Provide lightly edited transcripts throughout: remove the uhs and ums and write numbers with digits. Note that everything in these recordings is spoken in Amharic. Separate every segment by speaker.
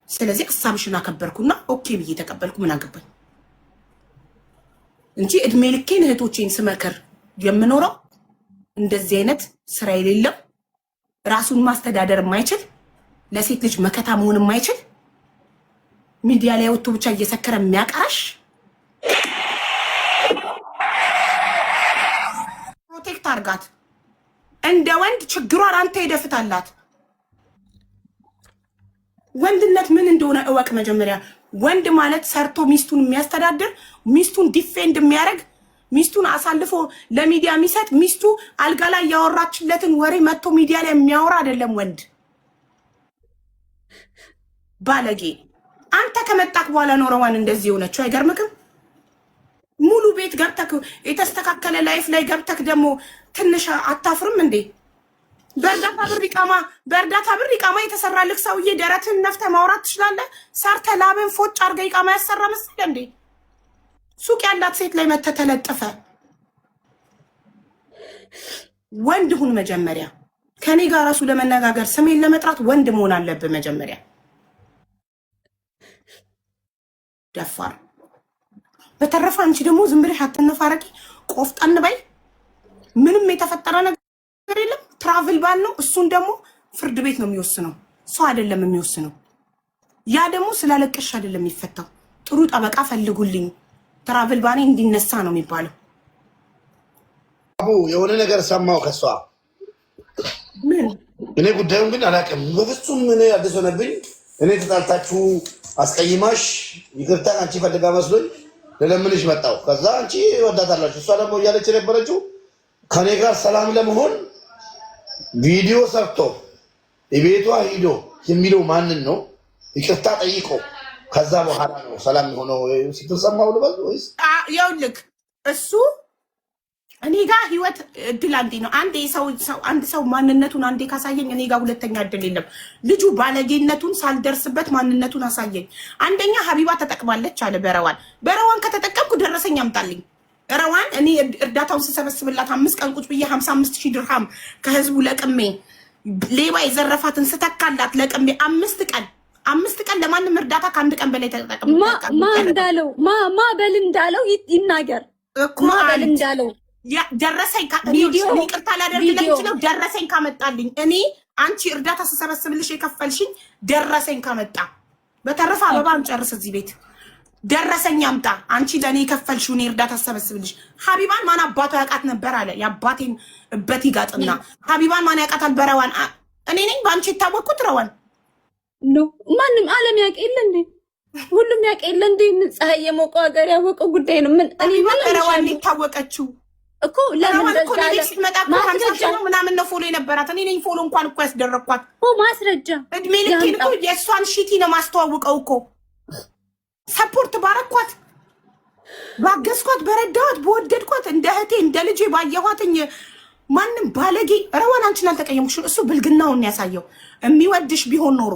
Speaker 1: ስለዚህ ሐሳብሽን አከበርኩና ኦኬ ብዬ ተቀበልኩ። ምን አገባኝ እንጂ እድሜ ልኬን እህቶቼን ስመከር የምኖረው እንደዚህ አይነት ስራ የሌለው ራሱን ማስተዳደር የማይችል ለሴት ልጅ መከታ መሆን የማይችል ሚዲያ ላይ ወጥቶ ብቻ እየሰከረ የሚያቀራሽ ፕሮቴክት አርጋት። እንደ ወንድ ችግሯን አንተ ይደፍታላት። ወንድነት ምን እንደሆነ እወቅ መጀመሪያ። ወንድ ማለት ሰርቶ ሚስቱን የሚያስተዳድር፣ ሚስቱን ዲፌንድ የሚያደርግ፣ ሚስቱን አሳልፎ ለሚዲያ የሚሰጥ፣ ሚስቱ አልጋ ላይ ያወራችለትን ወሬ መጥቶ ሚዲያ ላይ የሚያወራ አይደለም ወንድ። ባለጌ አንተ ከመጣክ በኋላ ኖረዋን እንደዚህ የሆነችው አይገርምክም? ሙሉ ቤት ገብተክ የተስተካከለ ላይፍ ላይ ገብተክ ደግሞ ትንሽ አታፍርም እንዴ? በእርዳታ ብር ኢቃማ የተሰራልክ ሰውዬ ደረትን ነፍተህ ማውራት ትችላለህ? ሰርተ ላብን ፎጭ አድርገህ ኢቃማ ያሰራ መስል እንዴ? ሱቅ ያላት ሴት ላይ መተህ ተለጥፈ። ወንድ ሁን መጀመሪያ። ከኔ ጋር ራሱ ለመነጋገር ስሜን ለመጥራት ወንድ መሆን አለብህ መጀመሪያ። ደፋር። በተረፈ አንቺ ደግሞ ዝም ብለሽ አትነፋረቂ፣ ቆፍጠን በይ። ምንም የተፈጠረ ነገር የለም። ትራቭል ባል ነው። እሱን ደግሞ ፍርድ ቤት ነው የሚወስነው፣ ሰው አይደለም የሚወስነው። ያ ደግሞ ስላለቀሽ አይደለም የሚፈታው። ጥሩ ጠበቃ ፈልጉልኝ፣ ትራቭል ባኔ እንዲነሳ ነው የሚባለው።
Speaker 2: አቡ የሆነ ነገር ሰማው ከሷ።
Speaker 1: ምን?
Speaker 2: እኔ ጉዳዩን ግን አላውቅም በፍጹም። እኔ አዲስ ሆነብኝ። እኔ ተጣልታችሁ አስቀይማሽ ይቅርታ አንቺ ፈልጋ መስሎኝ ለለምንሽ መጣው። ከዛ አንቺ ወዳታላችሁ፣ እሷ ደግሞ እያለች የነበረችው ከኔ ጋር ሰላም ለመሆን ቪዲዮ ሰርቶ የቤቷ ሂዶ የሚለው ማንን ነው? ይቅርታ ጠይቆ ከዛ በኋላ ነው ሰላም ሆነው ስትሰማው ልበል ወይስ?
Speaker 1: ይኸውልህ እሱ እኔ ጋር ህይወት እድል አንዴ ነው። አንድ ሰው ማንነቱን አንዴ ካሳየኝ እኔ ጋር ሁለተኛ እድል የለም። ልጁ ባለጌነቱን ሳልደርስበት ማንነቱን አሳየኝ። አንደኛ ሀቢባ ተጠቅማለች አለ በረዋን ከተጠቀምኩ ደረሰኝ አምጣልኝ። ረዋን እኔ እርዳታውን ስሰበስብላት 5 ቀን ቁጭ ብዬ 55,000 ድርሃም ከህዝቡ ለቅሜ ሌባ የዘረፋትን ስተካላት ለቅሜ 5 ቀን ለማንም እርዳታ ከአንድ ቀን በላይ ተጠቅም።
Speaker 3: ማ እንዳለው ማ በል እንዳለው ይናገር እኮ በል እንዳለው
Speaker 1: ደረሰኝ ይቅርታ ላደርግለት ይችላል። ደረሰኝ ካመጣልኝ እኔ አንቺ እርዳታ ስሰበስብልሽ የከፈልሽኝ ደረሰኝ ካመጣ። በተረፈ አበባ እንጨርስ እዚህ ቤት። ደረሰኝ አምጣ። አንቺ ለኔ የከፈልሽው እኔ እርዳታ ስሰበስብልሽ። ሀቢባን ማን አባቷ ያውቃት ነበር አለ። የአባቴን እበት ይጋጥና ሀቢባን ማን ያውቃታል? በረዋን እኔ ነኝ በአንቺ የታወቅኩት። ረዋን
Speaker 3: ኖ ማንም ዓለም ያውቅ የለ እንዴ? ሁሉም ያውቅ የለ እንዴ? ፀሐይ የሞቀው ሀገር ያወቀው ጉዳይ ነው። ምን እኔ
Speaker 1: ረዋን የታወቀችው እኮ ለምን ማስረጃ ምናምን ነው ፎሎ የነበራት። እኔ ነኝ ፎሎ እንኳን እኮ ያስደረግኳት
Speaker 3: ማስረጃ።
Speaker 1: እድሜ ልኬን እኮ የእሷን ሺቲ ነው ማስተዋውቀው እኮ። ሰፖርት ባረኳት፣ ባገዝኳት፣ በረዳኋት፣ በወደድኳት፣ እንደ እህቴ እንደ ልጄ ባየኋትኝ። ማንም ባለጌ ረዋን አንቺን አልተቀየምኩሽ። እሱ ብልግናውን ያሳየው። የሚወድሽ ቢሆን ኖሮ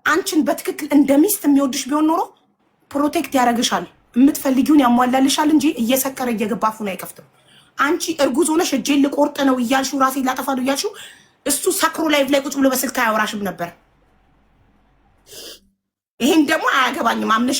Speaker 1: አንቺን በትክክል እንደ ሚስት የሚወድሽ ቢሆን ኖሮ ፕሮቴክት ያደርግሻል፣ የምትፈልጊውን ያሟላልሻል እንጂ እየሰከረ እየገባ አፉን አይከፍትም። አንቺ እርጉዝ ሆነሽ እጄን ልቆርጥ ነው እያልሽው ራሴን ላጠፋ ነው እያልሽው እሱ ሰክሮ ላይቭ ላይ ቁጭ ብሎ በስልክ አያወራሽም ነበር። ይሄን ደግሞ አያገባኝም አምነሽ